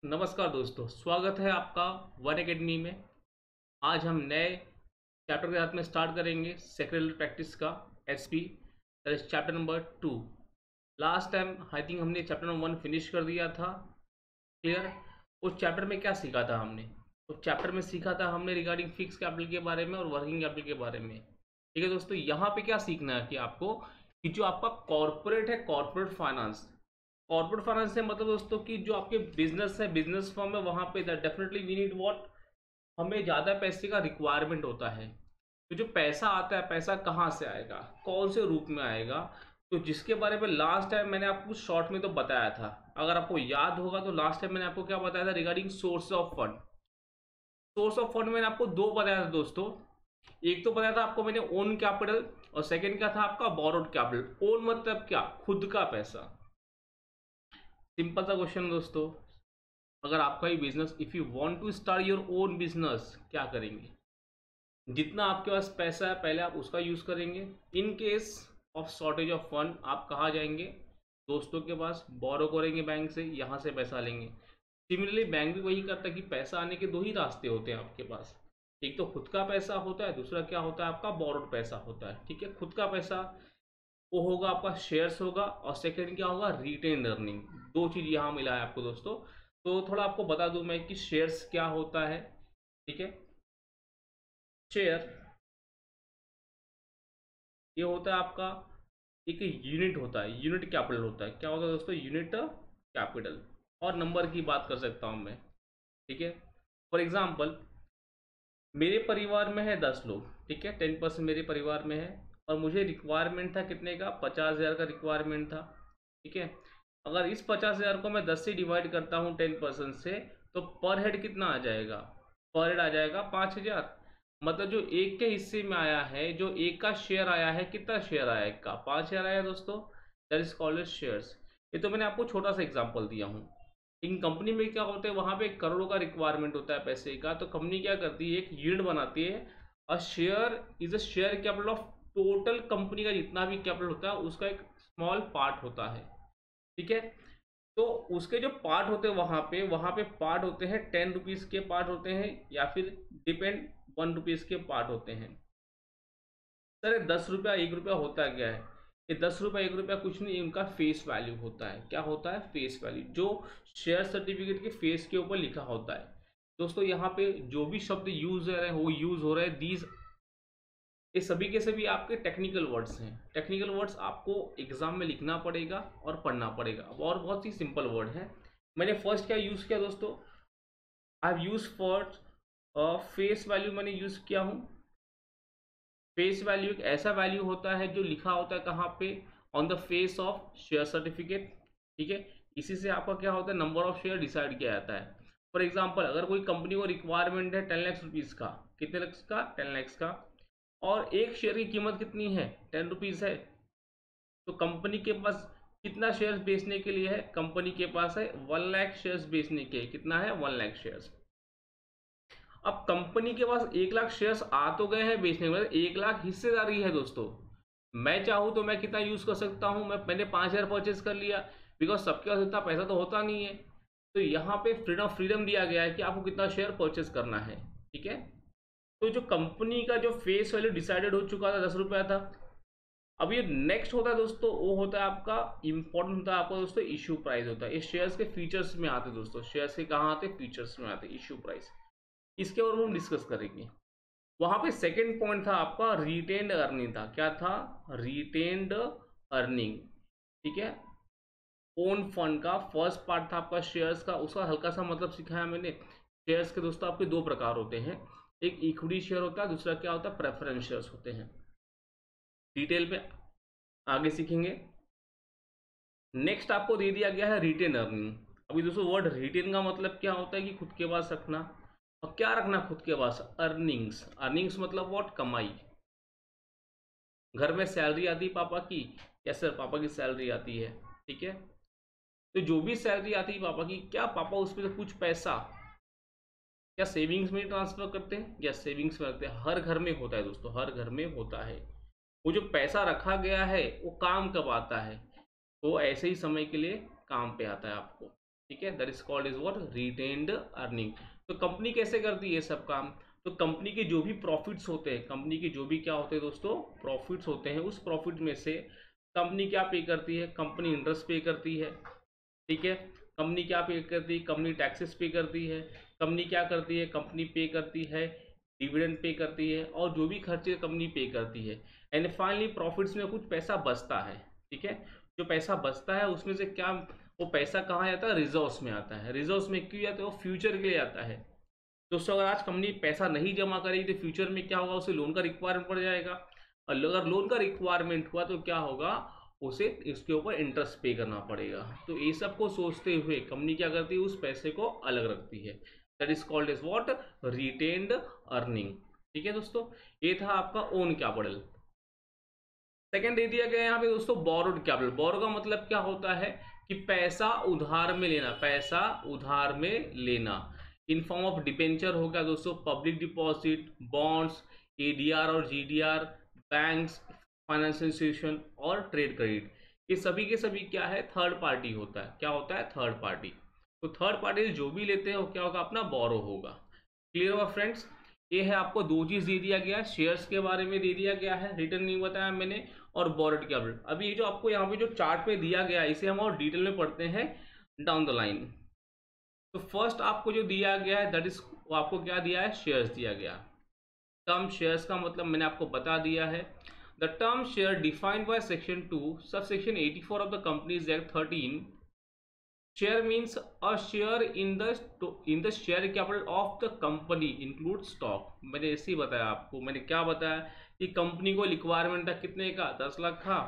नमस्कार दोस्तों, स्वागत है आपका वन एकेडमी में। आज हम नए चैप्टर के साथ में स्टार्ट करेंगे सेक्रेटरी प्रैक्टिस का SP, that is chapter number 2। Last time I think हमने चैप्टर नंबर 1 फिनिश कर दिया था। क्लियर। उस चैप्टर में क्या सीखा था हमने? उस चैप्टर में सीखा था हमने रिगार्डिंग फिक्स कैपिटल के बारे में और वर्किंग कैपिटल के बारे में। ठीक है दोस्तों, यहाँ पे क्या सीखना है कि आपको कि जो आपका कॉर्पोरेट है, कॉर्पोरेट फाइनेंस से मतलब दोस्तों कि जो आपके बिजनेस है, बिजनेस फर्म है, वहां पे डेफिनेटली वी नीड व्हाट, हमें ज़्यादा पैसे का रिक्वायरमेंट होता है। तो जो पैसा आता है, पैसा कहाँ से आएगा, कौन से रूप में आएगा, तो जिसके बारे में लास्ट टाइम मैंने आपको शॉर्ट में तो बताया था। अगर आपको याद होगा तो लास्ट टाइम मैंने आपको क्या बताया था regarding source of fund. Source of fund मैंने आपको दो बताया था दोस्तों। एक तो बताया था आपको मैंने ओन कैपिटल, और सेकेंड क्या था आपका बोरोड कैपिटल। ओन मतलब क्या? खुद का पैसा। सिंपल सा क्वेश्चन दोस्तों, अगर आपका ही business, if you want to start your own business, क्या करेंगे? जितना आपके पास पैसा है पहले आप उसका यूज करेंगे। In case of shortage of fund आप कहाँ जाएंगे? दोस्तों के पास बोरो करेंगे, बैंक से, यहाँ से पैसा लेंगे। सिमिलरली बैंक भी वही करता है कि पैसा आने के दो ही रास्ते होते हैं आपके पास। एक तो खुद का पैसा होता है, दूसरा क्या होता है आपका बोरोड पैसा होता है। ठीक है, खुद का पैसा वो होगा आपका शेयर्स होगा, और सेकंड क्या होगा? Retained earning. दो चीज यहाँ मिला है आपको दोस्तों। तो थोड़ा आपको बता दूं मैं कि शेयर्स क्या होता है। ठीक है, शेयर ये होता है आपका एक यूनिट होता है, यूनिट कैपिटल होता है। क्या होता है दोस्तों? Unit capital. और नंबर की बात कर सकता हूं मैं। ठीक है, फॉर एग्जाम्पल मेरे परिवार में है 10 लोग। ठीक है, 10% मेरे परिवार में है, और मुझे रिक्वायरमेंट था कितने का? 50,000 का रिक्वायरमेंट था। ठीक है, अगर इस 50,000 को मैं 10 से डिवाइड करता हूँ 10% से, तो पर हेड कितना आ जाएगा? पर हेड आ जाएगा 5,000। मतलब जो एक के हिस्से में आया है, जो एक का शेयर आया है, कितना शेयर आया? एक का 5,000 आया दोस्तों। That is called as shares. ये तो मैंने आपको छोटा सा एग्जाम्पल दिया हूँ। इन कंपनी में क्या होता है, वहां पे करोड़ों का रिक्वायरमेंट होता है पैसे का, तो कंपनी क्या करती है? एक यूनिट बनाती है। A share is a share capital of total company का जितना भी कैपिटल होता है उसका एक स्मॉल पार्ट होता है। ठीक है, तो उसके जो पार्ट होते हैं वहां पे पार्ट होते हैं 10 रुपीज के पार्ट होते हैं, या फिर डिपेंड 1 रुपीज के पार्ट होते हैं। सर 10 रुपया 1 रुपया होता क्या है? ये 10 रुपया 1 रुपया कुछ नहीं, उनका फेस वैल्यू होता है। क्या होता है? फेस वैल्यू, जो शेयर सर्टिफिकेट के फेस के ऊपर लिखा होता है। दोस्तों यहाँ पे जो भी शब्द यूज हो रहे हैं वो यूज हो रहे हैं दीज, ये सभी के सभी आपके टेक्निकल वर्ड्स हैं। टेक्निकल वर्ड्स आपको एग्जाम में लिखना पड़ेगा और पढ़ना पड़ेगा, और बहुत ही सिंपल वर्ड है। मैंने फर्स्ट क्या यूज किया दोस्तों? I have use for face value, मैंने यूज किया हूँ। फेस वैल्यू एक ऐसा वैल्यू होता है जो लिखा होता है कहाँ पे? On the face of share certificate. ठीक है, इसी से आपका क्या होता है? नंबर ऑफ शेयर डिसाइड किया जाता है। फॉर एग्जाम्पल अगर कोई कंपनी को रिक्वायरमेंट है 10 लाख रुपीज का, कितने लाख का? 10 लाख का, और एक शेयर की कीमत कितनी है? 10 रुपीज है। तो कंपनी के पास कितना शेयर्स बेचने के लिए है? कंपनी के पास है 1 लाख शेयर्स बेचने के। कितना है? 1 लाख शेयर्स। अब कंपनी के पास 1 लाख शेयर्स आ तो गए हैं बेचने में, 1 लाख हिस्सेदारी है दोस्तों। मैं चाहूं तो मैं कितना यूज कर सकता हूं? मैंने 5,000 परचेज कर लिया, बिकॉज सबके पास इतना पैसा तो होता नहीं है। तो यहाँ पे फ्रीडम दिया गया है कि आपको कितना शेयर परचेज करना है। ठीक है, तो जो कंपनी का जो फेस वैल्यू डिसाइडेड हो चुका था 10 रुपया था। अब ये नेक्स्ट होता है दोस्तों, वो होता है आपका इंपॉर्टेंट होता है आपका दोस्तों इश्यू प्राइस होता है। ये शेयर्स के फीचर्स में आते हैं दोस्तों। शेयर्स के कहाँ आते हैं? फीचर्स में आते हैं, इश्यू प्राइस। इसके और हम डिस्कस करेंगे। वहां पे सेकंड पॉइंट था आपका रिटेन्ड अर्निंग था। क्या था? Retained earning. ठीक है, ओन फंड का फर्स्ट पार्ट था आपका शेयर्स का, उसका हल्का सा मतलब सिखाया मैंने। शेयर्स के दोस्तों आपके दो प्रकार होते हैं, एक इक्विटी शेयर होता है, दूसरा क्या होता है? प्रेफरेंस शेयर्स होते हैं। डिटेल में आगे सीखेंगे। नेक्स्ट आपको दे दिया गया है रिटेन अर्निंग। अभी दोस्तों वर्ड रिटेन का मतलब क्या होता है कि खुद के पास रखना। और क्या रखना खुद के पास? अर्निंग्स। अर्निंग्स मतलब व्हाट? कमाई। घर में सैलरी आती है पापा की, यस सर पापा की सैलरी आती है। ठीक है, तो जो भी सैलरी आती है पापा की, क्या पापा उसमें से कुछ पैसा क्या सेविंग्स में ट्रांसफर करते हैं? या सेविंग्स में रखते हैं? हर घर में होता है दोस्तों, हर घर में होता है। वो जो पैसा रखा गया है वो काम कब आता है? वो ऐसे ही समय के लिए काम पे आता है आपको। ठीक है, that is called is what, retained earning. तो कंपनी कैसे करती है ये सब काम? तो कंपनी के जो भी प्रॉफिट्स होते हैं, कंपनी के जो भी क्या होते हैं दोस्तों, प्रॉफिट्स होते हैं, उस प्रॉफिट में से कंपनी क्या पे करती है? कंपनी इंटरेस्ट पे करती है। ठीक है, कंपनी क्या पे करती है? कंपनी टैक्सेस पे करती है। कंपनी क्या करती है? कंपनी पे करती है डिविडेंड पे करती है, और जो भी खर्चे कंपनी पे करती है। एंड फाइनली प्रॉफिट्स में कुछ पैसा बचता है। ठीक है, जो पैसा बचता है उसमें से क्या, वो पैसा कहाँ जाता है? रिजर्व्स में आता है। रिजर्व्स में क्यों जाता है? वो फ्यूचर के लिए आता है। दोस्तों अगर आज कंपनी पैसा नहीं जमा करेगी तो फ्यूचर में क्या होगा? उसे लोन का रिक्वायरमेंट पड़ जाएगा, और अगर लोन का रिक्वायरमेंट हुआ तो क्या होगा? उसे इसके ऊपर इंटरेस्ट पे करना पड़ेगा। तो ये सब को सोचते हुए कंपनी क्या करती है? उस पैसे को अलग रखती है। That is called is what, retained earning. ठीक है दोस्तों, ये था आपका ओन कैपिटल। सेकंड दे दिया गया यहाँ पे दोस्तों बोरोड कैपिटल। बोरो का मतलब क्या होता है? कि पैसा उधार में लेना, पैसा उधार में लेना। इन फॉर्म ऑफ डिपेंचर हो गया दोस्तों, पब्लिक डिपॉजिट, बॉन्ड्स, एडीआर और जीडीआर, बैंक्स, फाइनेंशियल इंस्टीट्यूशन और ट्रेड क्रेडिट। ये सभी के सभी क्या है? थर्ड पार्टी होता है। क्या होता है? Third party. तो थर्ड पार्टी जो भी लेते हैं वो क्या होगा? अपना बोरो होगा। क्लियर होगा फ्रेंड्स? ये है, आपको दो चीज दे दिया गया है, शेयर्स के बारे में दे दिया गया है, रिटर्न नहीं बताया मैंने, और बोरोड कैपिटल। अभी ये जो आपको यहाँ पे जो चार्ट में दिया गया है इसे हम और डिटेल में पढ़ते हैं डाउन द लाइन। तो फर्स्ट आपको जो दिया गया है दैट इज, आपको क्या दिया है? शेयर्स दिया गया। टर्म शेयर्स का मतलब मैंने आपको बता दिया है। The term share defined by section 2 sub section 84 of the companies act 13। Share means a share in the share capital of the company include stock. मैंने ऐसे ही बताया आपको, मैंने क्या बताया कि कंपनी को रिक्वायरमेंट था कितने का? 10 लाख था।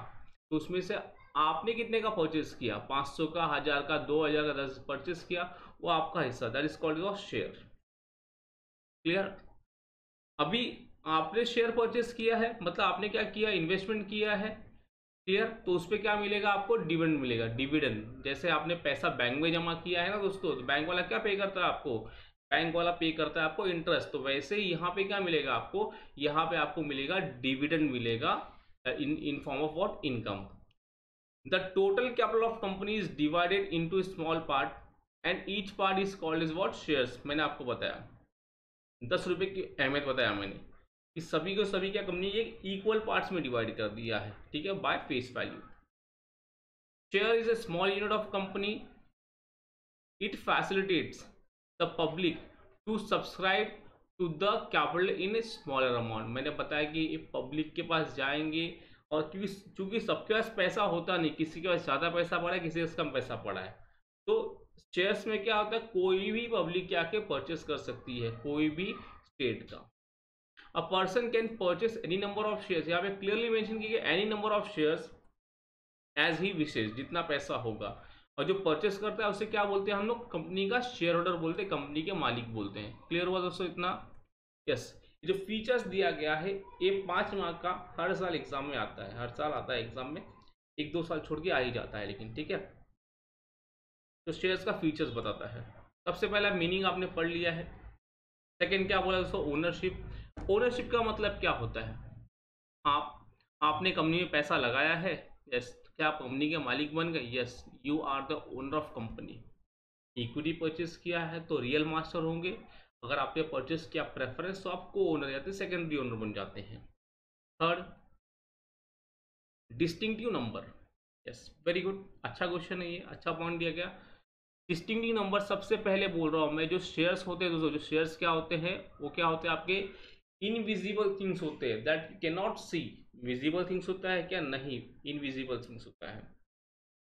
तो उसमें से आपने कितने का परचेस किया? 500 का, 1000 का, 2000 का, 10 परचेस किया, वो आपका हिस्सा, that is called off share. Clear? अभी आपने शेयर परचेस किया है, मतलब आपने क्या किया? इन्वेस्टमेंट किया है। क्लियर? तो उस पर क्या मिलेगा आपको? डिविडेंड मिलेगा। डिविडेंड जैसे आपने पैसा बैंक में जमा किया है ना दोस्तों, तो बैंक वाला क्या पे करता है आपको? बैंक वाला पे करता है आपको इंटरेस्ट। तो वैसे ही यहाँ पे क्या मिलेगा आपको? यहाँ पे आपको मिलेगा डिविडेंड मिलेगा, in form of what, income. The total capital of company is divided into small part and each part is called is what, shares. मैंने आपको बताया 10 रुपए की अहमियत बताया मैंने, कि सभी को सभी क्या कंपनी एक इक्वल पार्ट्स में डिवाइड कर दिया है। ठीक है, by face value. Share is a small unit of company. It facilitates the public to subscribe to the capital in a smaller amount. मैंने बताया कि ये पब्लिक के पास जाएंगे, और क्योंकि सबके पास पैसा होता नहीं, किसी के पास ज़्यादा पैसा पड़ा है, किसी के पास कम पैसा पड़ा है। तो शेयर्स में क्या होता है? कोई भी पब्लिक क्या के परचेस कर सकती है, कोई भी स्टेट का। A person can purchase any number of shares. यहाँ पे क्लियरली मेंशन किया गया any number of shares as he wishes, जितना पैसा होगा। और जो परचेस करता है उसे क्या बोलते हैं हम लोग? कंपनी का शेयर होल्डर बोलते हैं, कंपनी के मालिक बोलते हैं। क्लियर हुआ दोस्तों इतना? यस। जो फीचर्स दिया गया है ये 5 मार्क का हर साल एग्जाम में आता है, हर साल आता है एग्जाम में, 1-2 साल छोड़ के आ ही जाता है लेकिन। ठीक है, तो शेयर्स का फीचर्स बताता है। सबसे पहला मीनिंग आपने पढ़ लिया है। सेकेंड क्या बोला दोस्तों? ओनरशिप। ओनरशिप का मतलब क्या होता है? आप आपने कंपनी में पैसा लगाया है, यस, क्या आप कंपनी के मालिक बन गए? Yes, you are the owner of company. Equity purchase किया है तो रियल मास्टर होंगे। अगर आपने परचेस किया प्रेफरेंस तो आप को ओनर जाते हैं, सेकेंडरी ओनर बन जाते हैं। Third, distinctive number. Yes, very good, अच्छा क्वेश्चन है ये, अच्छा पॉइंट दिया गया। डिस्टिंक्टिव नंबर सबसे पहले बोल रहा हूँ मैं, जो शेयर्स होते हैं दोस्तों, जो शेयर्स क्या होते हैं, वो क्या होते हैं आपके? इनविजिबल थिंग्स होते हैं, that you can not see. Visible things होता है क्या? नहीं, इनविजिबल थिंग्स होता है।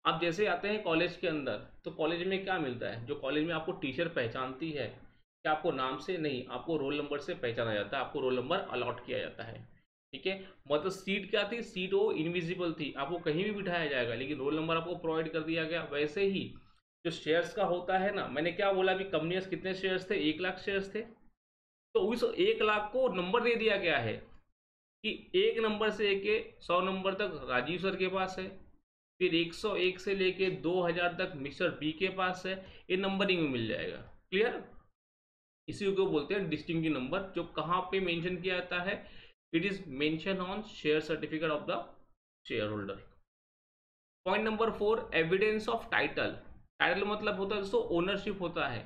आप जैसे आते हैं कॉलेज के अंदर, तो कॉलेज में क्या मिलता है? जो कॉलेज में आपको टीचर पहचानती है, क्या आपको नाम से नहीं, आपको रोल नंबर से पहचाना जाता है, आपको रोल नंबर अलॉट किया जाता है। ठीक है, मतलब सीट क्या थी? सीट वो इनविजिबल थी, आपको कहीं भी बिठाया जाएगा, लेकिन रोल नंबर आपको प्रोवाइड कर दिया गया। वैसे ही जो शेयर्स का होता है ना, मैंने क्या बोला अभी, कंपनी में कितने शेयर्स थे? 1 लाख शेयर्स थे। तो उस 1 लाख को नंबर दे दिया गया है कि 1 नंबर से लेके 100 नंबर तक राजीव सर के पास है, फिर 101 से लेके 2000 तक मिस्टर बी के पास है। ये नंबरिंग में मिल जाएगा। क्लियर? इसी को बोलते हैं डिस्टिंक्टिव नंबर। जो कहाँ पे मेंशन किया जाता है? It is mention on share certificate of the share holder. Point number 4, evidence of title. Title मतलब होता है दोस्तों ओनरशिप होता है।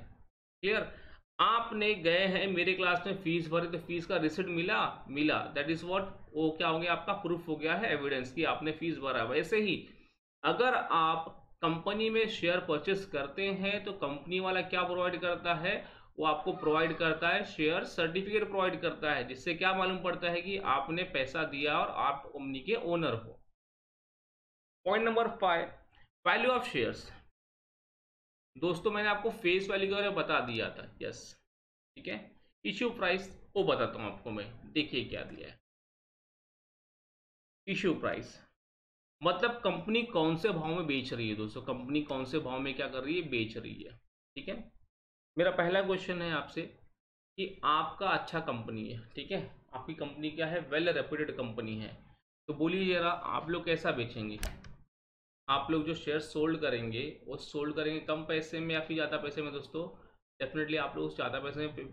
क्लियर। आपने गए हैं मेरे क्लास में फीस भरे तो फीस का रिसिप्ट मिला, मिला, दैट इज व्हाट, वो क्या हो गया आपका प्रूफ हो गया है, एविडेंस कि आपने फीस भरा। वैसे ही अगर आप कंपनी में शेयर परचेस करते हैं तो कंपनी वाला क्या प्रोवाइड करता है, वो आपको प्रोवाइड करता है शेयर सर्टिफिकेट प्रोवाइड करता है, जिससे क्या मालूम पड़ता है कि आपने पैसा दिया और आप कंपनी के ओनर हो। Point number 5, value of shares. दोस्तों मैंने आपको फेस वैल्यू के बारे में बता दिया था, यस, ठीक है। इश्यू प्राइस वो बताता हूं आपको मैं, देखिए क्या दिया है। इश्यू प्राइस मतलब कंपनी कौन से भाव में बेच रही है दोस्तों, कंपनी कौन से भाव में क्या कर रही है, बेच रही है, ठीक है। मेरा पहला क्वेश्चन है आपसे कि आपका अच्छा कंपनी है, ठीक है, आपकी कंपनी क्या है, वेल रेप्यूटेड कंपनी है, तो बोलिए जरा आप लोग कैसा बेचेंगे। आप लोग जो शेयर सोल्ड करेंगे वो सोल्ड करेंगे कम पैसे में या फिर ज़्यादा पैसे में दोस्तों, डेफिनेटली आप लोग ज़्यादा पैसे में।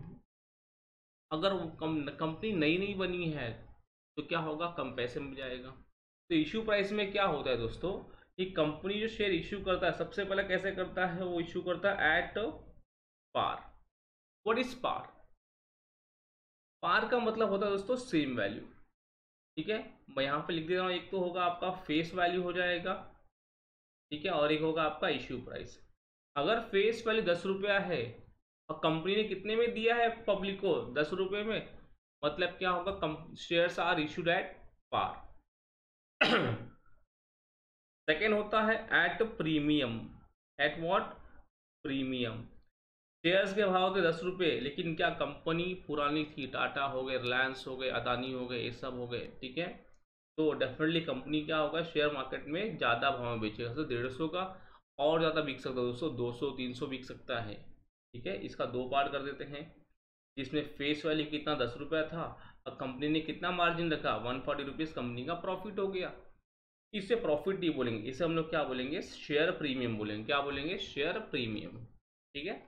अगर वो कंपनी नई नई बनी है तो क्या होगा, कम पैसे में जाएगा। तो इशू प्राइस में क्या होता है दोस्तों कि कंपनी जो शेयर इशू करता है सबसे पहले कैसे करता है, वो इशू करता है एट पार। व्हाट इज पार? पार का मतलब होता है दोस्तों सेम वैल्यू, ठीक है। मैं यहाँ पे लिख दे रहा हूँ, एक तो होगा आपका फेस वैल्यू हो जाएगा, ठीक है, और एक होगा आपका इश्यू प्राइस। अगर फेस वैल्यू 10 रुपया है और कंपनी ने कितने में दिया है पब्लिक को, 10 रुपये में, मतलब क्या होगा, shares are issued at par. Second होता है at premium. At what? Premium. Shares के भाव थे 10 रुपये, लेकिन क्या कंपनी पुरानी थी, टाटा हो गए, रिलायंस हो गए, अदानी हो गए, ये सब हो गए, ठीक है। तो डेफिनेटली कंपनी क्या होगा, शेयर मार्केट में ज़्यादा भाव में बेचेगा, तो 150 का और ज़्यादा बिक सकता है दोस्तों, 200 300 बिक सकता है, ठीक है। इसका दो पार्ट कर देते हैं, जिसमें फेस वैल्यू कितना 10 रुपया था और कंपनी ने कितना मार्जिन रखा, 140 रुपीज़ कंपनी का प्रॉफिट हो गया। इसे प्रॉफिट नहीं बोलेंगे, इसे हम लोग क्या बोलेंगे, शेयर प्रीमियम बोलेंगे। क्या बोलेंगे? शेयर प्रीमियम, ठीक है।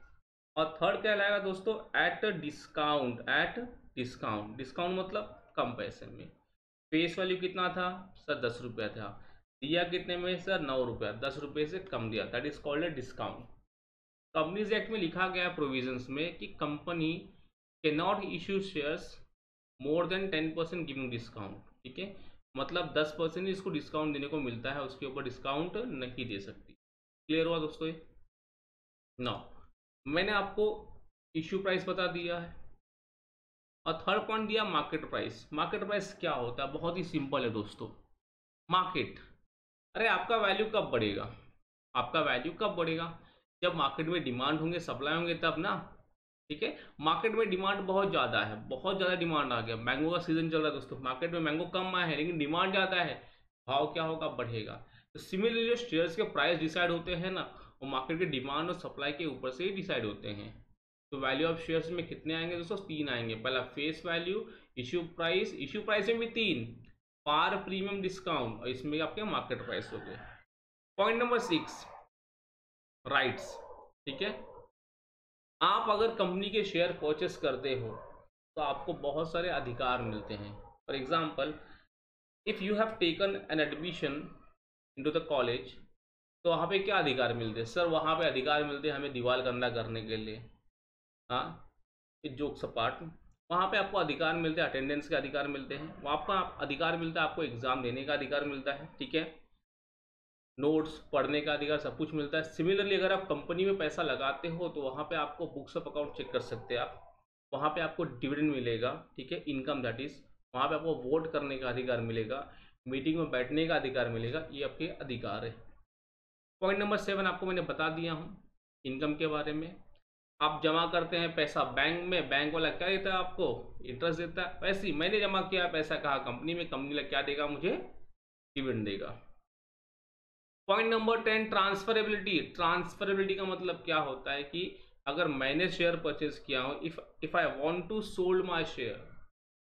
और थर्ड क्या लाएगा दोस्तों, at discount. At discount, discount मतलब कम पैसे में। फेस वैल्यू कितना था सर, 10 रुपया था, दिया कितने में सर, 9 रुपया, 10 रुपये से कम दिया, that is called a discount. Companies act में लिखा गया है प्रोविजंस में कि कंपनी के not issue shares more than 10% giving discount, ठीक है। मतलब 10% इसको डिस्काउंट देने को मिलता है, उसके ऊपर डिस्काउंट नहीं दे सकती। क्लियर हुआ दोस्तों ये? नौ, मैंने आपको इश्यू प्राइस बता दिया है और थर्ड पॉइंट दिया मार्केट प्राइस। मार्केट प्राइस क्या होता है, बहुत ही सिंपल है दोस्तों। मार्केट, अरे आपका वैल्यू कब बढ़ेगा, आपका वैल्यू कब बढ़ेगा, जब मार्केट में डिमांड होंगे, सप्लाई होंगे तब ना, ठीक है। मार्केट में डिमांड बहुत ज़्यादा है, बहुत ज़्यादा डिमांड आ गया, मैंगो का सीजन चल रहा है दोस्तों, मार्केट में मैंगो कम आए हैं लेकिन डिमांड ज़्यादा है, भाव क्या होगा, बढ़ेगा। तो सिमिलरली जो शेयर्स के प्राइस डिसाइड होते हैं ना, वो मार्केट के डिमांड और सप्लाई के ऊपर से ही डिसाइड होते हैं। तो वैल्यू ऑफ शेयर्स में कितने आएंगे दोस्तों, 3 आएंगे। पहला face value, issue price, issue price में भी 3, पार, प्रीमियम, डिस्काउंट, और इसमें आपके मार्केट प्राइस हो गए। पॉइंट नंबर 6, राइट्स, ठीक है। आप अगर कंपनी के शेयर परचेस करते हो तो आपको बहुत सारे अधिकार मिलते हैं। For example, if you have taken an admission into the college, तो वहाँ पे क्या अधिकार मिलते हैं सर, वहाँ पे अधिकार मिलते हैं हमें दीवार गंदा करने के लिए, हाँ, जोक्स अपार्ट। वहाँ पे आपको अधिकार मिलते हैं, अटेंडेंस के अधिकार मिलते हैं, वहाँ पर अधिकार मिलता है आपको एग्ज़ाम देने का अधिकार मिलता है, ठीक है, नोट्स पढ़ने का अधिकार, सब कुछ मिलता है। सिमिलरली अगर आप कंपनी में पैसा लगाते हो तो वहाँ पे आपको बुक्स ऑफ अकाउंट चेक कर सकते हैं आप, वहाँ पे आपको डिविडेंड मिलेगा, ठीक है, इनकम दैट इज, वहाँ पे आपको वोट करने का अधिकार मिलेगा, मीटिंग में बैठने का अधिकार मिलेगा, ये आपके अधिकार है। पॉइंट नंबर 7 आपको मैंने बता दिया हूँ इनकम के बारे में। आप जमा करते हैं पैसा बैंक में, बैंक वाला क्या देता है आपको, इंटरेस्ट देता है। वैसे ही मैंने जमा किया पैसा कहा, कंपनी में, कंपनी वाला क्या देगा मुझे, डिविडेंड देगा। Point number 10, transferability. ट्रांसफरेबिलिटी का मतलब क्या होता है कि अगर मैंने शेयर परचेज किया हूँ, if I want to sold my share,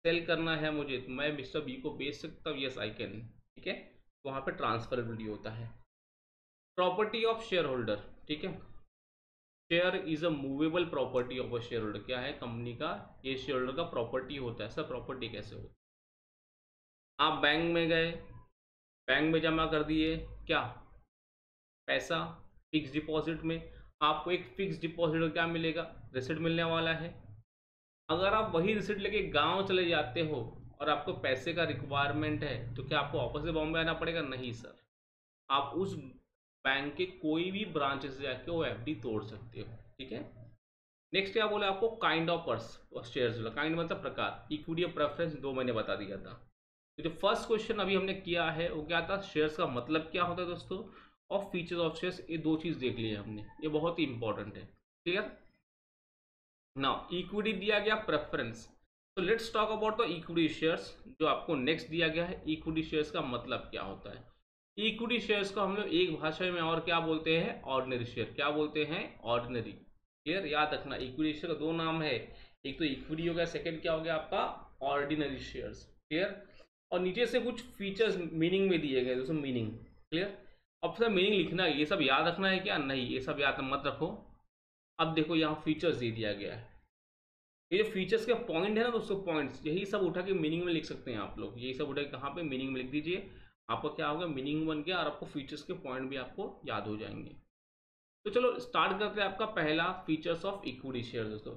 sell करना है मुझे, तो मैं मिस्टर बी को बेच सकता हूँ, यस आई कैन, ठीक है। वहाँ पे ट्रांसफरेबिलिटी होता है। प्रॉपर्टी ऑफ शेयर होल्डर, ठीक है, share is a movable property of a share holder. क्या है, कंपनी का, ये शेयर होल्डर का प्रॉपर्टी होता है। सर प्रॉपर्टी कैसे होता है, आप बैंक में गए, बैंक में जमा कर दिए क्या, पैसा, फिक्स डिपॉजिट में आपको एक फिक्स डिपॉजिट का क्या मिलेगा, रिसिप्ट मिलने वाला है। अगर आप वही रिसिप्ट लेके गांव चले जाते हो और आपको पैसे का रिक्वायरमेंट है तो क्या आपको वापस से बॉम्बे आना पड़ेगा? नहीं सर, आप उस बैंक के कोई भी ब्रांच से जाके वो एफडी तोड़ सकते हो। ठीक है, नेक्स्ट क्या बोला आपको, काइंड ऑफ पर्स शेयर्स बोला। काइंड मतलब प्रकार, इक्विटी और प्रेफरेंस दो मैंने बता दिया था। तो जो फर्स्ट क्वेश्चन अभी हमने किया है वो क्या था, शेयर्स का मतलब क्या होता है दोस्तों, और फीचर्स ऑफ शेयर्स, ये दो चीज देख ली है हमने, ये बहुत ही इंपॉर्टेंट है। क्लियर? नाउ इक्विटी दिया गया, प्रेफरेंस। तो let's talk about the equity shares. जो आपको नेक्स्ट दिया गया है, इक्विटी शेयर्स का मतलब क्या होता है। इक्विटी शेयर्स को हम लोग एक भाषा में और क्या बोलते हैं, ऑर्डिनरी शेयर। क्या बोलते हैं? ऑर्डिनरी। क्लियर? याद रखना, इक्विटी शेयर का दो नाम है, एक तो इक्विटी हो गया, सेकंड क्या हो गया आपका, ऑर्डिनरी शेयर्स। क्लियर? और नीचे से कुछ फीचर्स मीनिंग में दिए गए दोस्तों, मीनिंग। क्लियर? अब सर मीनिंग लिखना है, ये सब याद रखना है क्या? नहीं, ये सब याद मत रखो। अब देखो यहाँ फीचर्स दे दिया गया है, ये जो फीचर्स के पॉइंट है ना दोस्तों, पॉइंट्स, यही सब उठा के मीनिंग में लिख सकते हैं आप लोग। यही सब उठा के कहाँ पे, मीनिंग में लिख दीजिए। आपका क्या होगा, मीनिंग बन गया और आपको फीचर्स के पॉइंट भी आपको याद हो जाएंगे। तो चलो स्टार्ट करते हैं। आपका पहला फीचर्स ऑफ इक्विटी शेयर दोस्तों,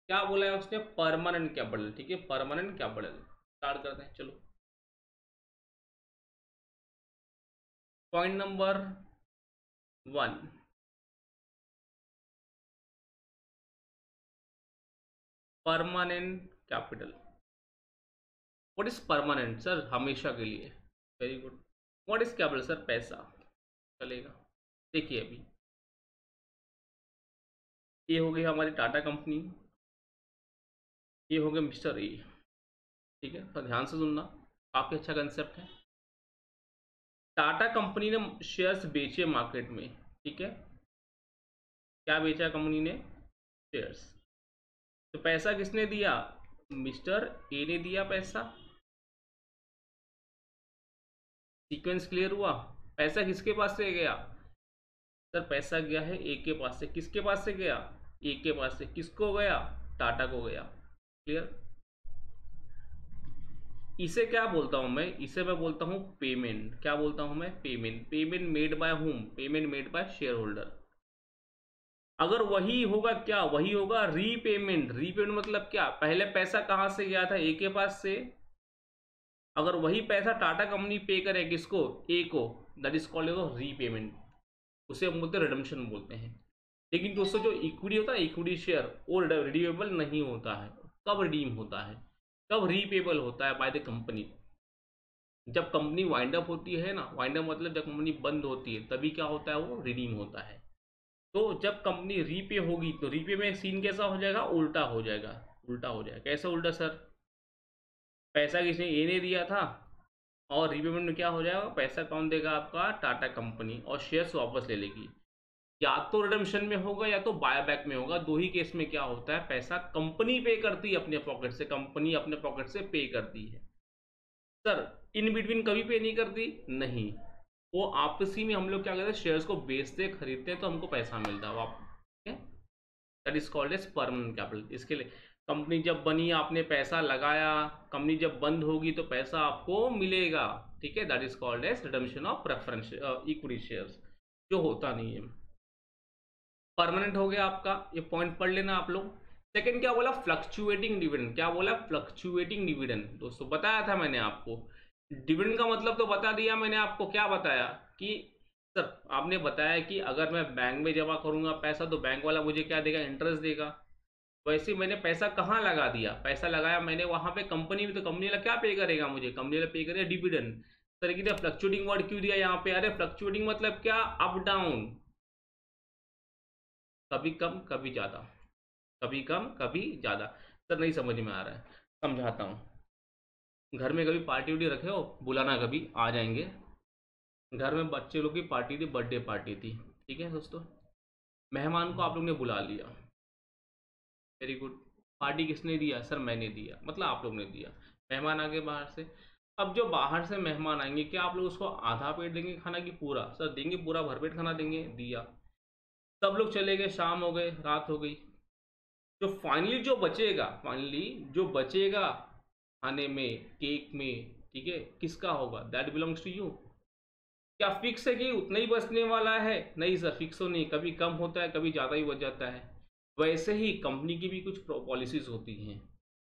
क्या बोला है उसने, परमानेंट कैपिटल। ठीक है, परमानेंट कैपिटल। स्टार्ट करते हैं, चलो। Point number 1, permanent capital. What is permanent sir? हमेशा के लिए। Very good. What is capital sir? पैसा। चलेगा। देखिए अभी ये हो गई हमारी टाटा कंपनी, ये हो गया मिस्टर ए। ठीक है, तो ध्यान से सुनना, काफी अच्छा कंसेप्ट है। टाटा कंपनी ने शेयर्स बेचे मार्केट में। ठीक है, क्या बेचा कंपनी ने? शेयर्स। तो पैसा किसने दिया? मिस्टर ए ने दिया पैसा। सीक्वेंस क्लियर हुआ? पैसा किसके पास से गया? सर पैसा गया है ए के पास से। किसके पास से गया? ए के पास से। किसको गया? टाटा को गया। क्लियर? इसे क्या बोलता हूं मैं? इसे मैं बोलता हूं पेमेंट। क्या बोलता हूं मैं? Payment. Payment made by home? Payment made by share holder. अगर वही होगा क्या, वही होगा रीपेमेंट। रीपेमेंट मतलब क्या, पहले पैसा कहां से गया था? ए के पास से। अगर वही पैसा टाटा कंपनी पे करे किसको? ए को, दैट इज कॉल्ड रीपेमेंट। उसे हम बोलते हैं रिडम्पशन बोलते हैं। लेकिन दोस्तों जो इक्विटी होता है, इक्विटी शेयर, वो रिडीमेबल नहीं होता है। कब रिडीम होता है, कब रीपेबल होता है? By the company. जब कंपनी वाइंड अप होती है ना, वाइंड अप मतलब जब कंपनी बंद होती है, तभी क्या होता है, वो रिडीम होता है। तो जब कंपनी रीपे होगी तो रीपे में सीन कैसा हो जाएगा, उल्टा हो जाएगा। उल्टा हो जाएगा। कैसे उल्टा सर? पैसा किसने, ए ने दिया था, और रीपेमेंट में क्या हो जाएगा, पैसा कौन देगा आपका, टाटा कंपनी, और शेयर्स वापस ले लेगी। या तो रिडम्पशन में होगा या तो बायबैक में होगा। दो ही केस में क्या होता है, पैसा कंपनी पे करती है अपने पॉकेट से, कंपनी अपने पॉकेट से पे करती है। सर इन बिटवीन कभी पे नहीं करती? नहीं, वो आपसी में हम लोग क्या करते हैं, शेयर्स को बेचते खरीदते हैं तो हमको पैसा मिलता है वापस। ठीक है, that is called as permanent capital. इसके लिए कंपनी जब बनी आपने पैसा लगाया, कंपनी जब बंद होगी तो पैसा आपको मिलेगा। ठीक है, that is called as redemption of preference equity shares, जो होता नहीं है। परमानेंट हो गया आपका, ये पॉइंट पढ़ लेना आप लोग। सेकंड क्या बोला, फ्लक्चुएटिंग डिविडेंड। क्या बोला, फ्लक्चुएटिंग डिविडेंड। दोस्तों बताया था मैंने आपको, डिविडेंड का मतलब तो बता दिया मैंने आपको। क्या बताया कि सर, आपने बताया कि अगर मैं बैंक में जमा करूंगा पैसा तो बैंक वाला मुझे क्या देगा, इंटरेस्ट देगा। वैसे ही मैंने पैसा कहाँ लगा दिया, पैसा लगाया मैंने वहां पे कंपनी में, तो कंपनी वाला क्या पे करेगा मुझे, कंपनी वाला पे करेगा डिविडेंड। सर की फ्लक्चुएटिंग वर्ड क्यों दिया यहाँ पे? अरे फ्लक्चुएटिंग मतलब क्या, अप डाउन, कभी कम कभी ज्यादा, कभी कम कभी ज्यादा। सर नहीं समझ में आ रहा है, समझाता हूँ। घर में कभी पार्टी उर्टी रखे हो, बुलाना, कभी आ जाएंगे। घर में बच्चे लोग की पार्टी थी, बर्थडे पार्टी थी। ठीक है दोस्तों, मेहमान को आप लोग ने बुला लिया, वेरी गुड। पार्टी किसने दिया? सर मैंने दिया, मतलब आप लोग ने दिया। मेहमान आ गए बाहर से। अब जो बाहर से मेहमान आएंगे, क्या आप लोग उसको आधा पेट देंगे खाना की पूरा? सर देंगे, पूरा भरपेट खाना देंगे। दिया। सब लोग चले गए, शाम हो गए, रात हो गई। जो फाइनली जो बचेगा, फाइनली जो बचेगा खाने में, केक में, ठीक है, किसका होगा? That belongs to you. क्या फिक्स है कि उतना ही बचने वाला है? नहीं सर, फिक्स तो नहीं, कभी कम होता है, कभी ज़्यादा ही बच जाता है। वैसे ही कंपनी की भी कुछ पॉलिसीज होती हैं।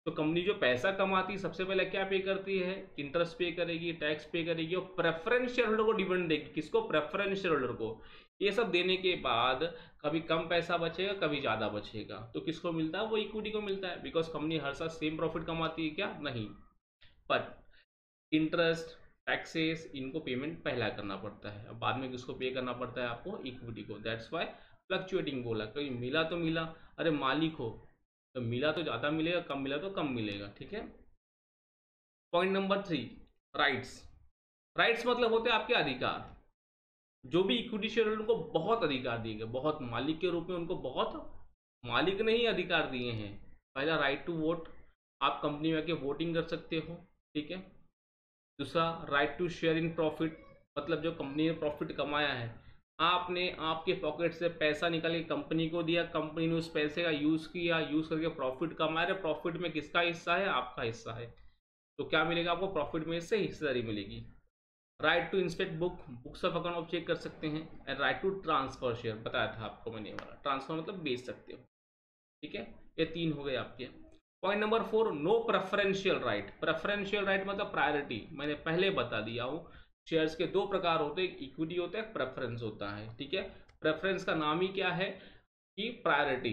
तो कंपनी जो पैसा कमाती है सबसे पहले क्या पे करती है? इंटरेस्ट पे करेगी, टैक्स पे करेगी और प्रेफरेंस शेयर होल्डर को डिविडेंड देगी। किसको? प्रेफरेंस शेयर होल्डर को। ये सब देने के बाद कभी कम पैसा बचेगा, कभी ज़्यादा बचेगा, तो किसको मिलता है? वो इक्विटी को मिलता है। बिकॉज कंपनी हर साल सेम प्रॉफिट कमाती है क्या? नहीं। बट इंटरेस्ट, टैक्सेस, इनको पेमेंट पहला करना पड़ता है। अब बाद में किसको पे करना पड़ता है? आपको इक्विटी को। दैट्स वाई फ्लक्चुएटिंग बोला। कभी मिला तो मिला, अरे मालिक हो तो मिला तो ज़्यादा मिलेगा, कम मिला तो कम मिलेगा। ठीक है। Point number 3, rights. राइट्स मतलब होते हैं आपके अधिकार। जो भी इक्विटी शेयर होल्डर को बहुत अधिकार दिए गए, बहुत मालिक के रूप में उनको बहुत मालिक ने ही अधिकार दिए हैं। पहला राइट टू वोट, आप कंपनी में आके वोटिंग कर सकते हो। ठीक है। दूसरा right to share in profit, मतलब जो कंपनी ने प्रॉफिट कमाया है, आपने आपके पॉकेट से पैसा निकाल के कंपनी को दिया, कंपनी ने उस पैसे का यूज़ किया, यूज़ करके प्रॉफिट कमाया, रहे प्रॉफिट में किसका हिस्सा है? आपका हिस्सा है। तो क्या मिलेगा आपको? प्रॉफिट में से हिस्सेदारी मिलेगी। Right to inspect books of account आप चेक कर सकते हैं। And right to transfer share, बताया था आपको मैंने वाला। ट्रांसफर मतलब बेच सकते हो। ठीक है। ये 3 हो गए आपके। Point number 4, no preferential right. Preferential right मतलब प्रायोरिटी, मैंने पहले बता दिया हूँ। शेयर्स के 2 प्रकार होते हैं, इक्विटी होता है, प्रेफरेंस होता है। ठीक है। प्रेफरेंस का नाम ही क्या है कि प्रायोरिटी।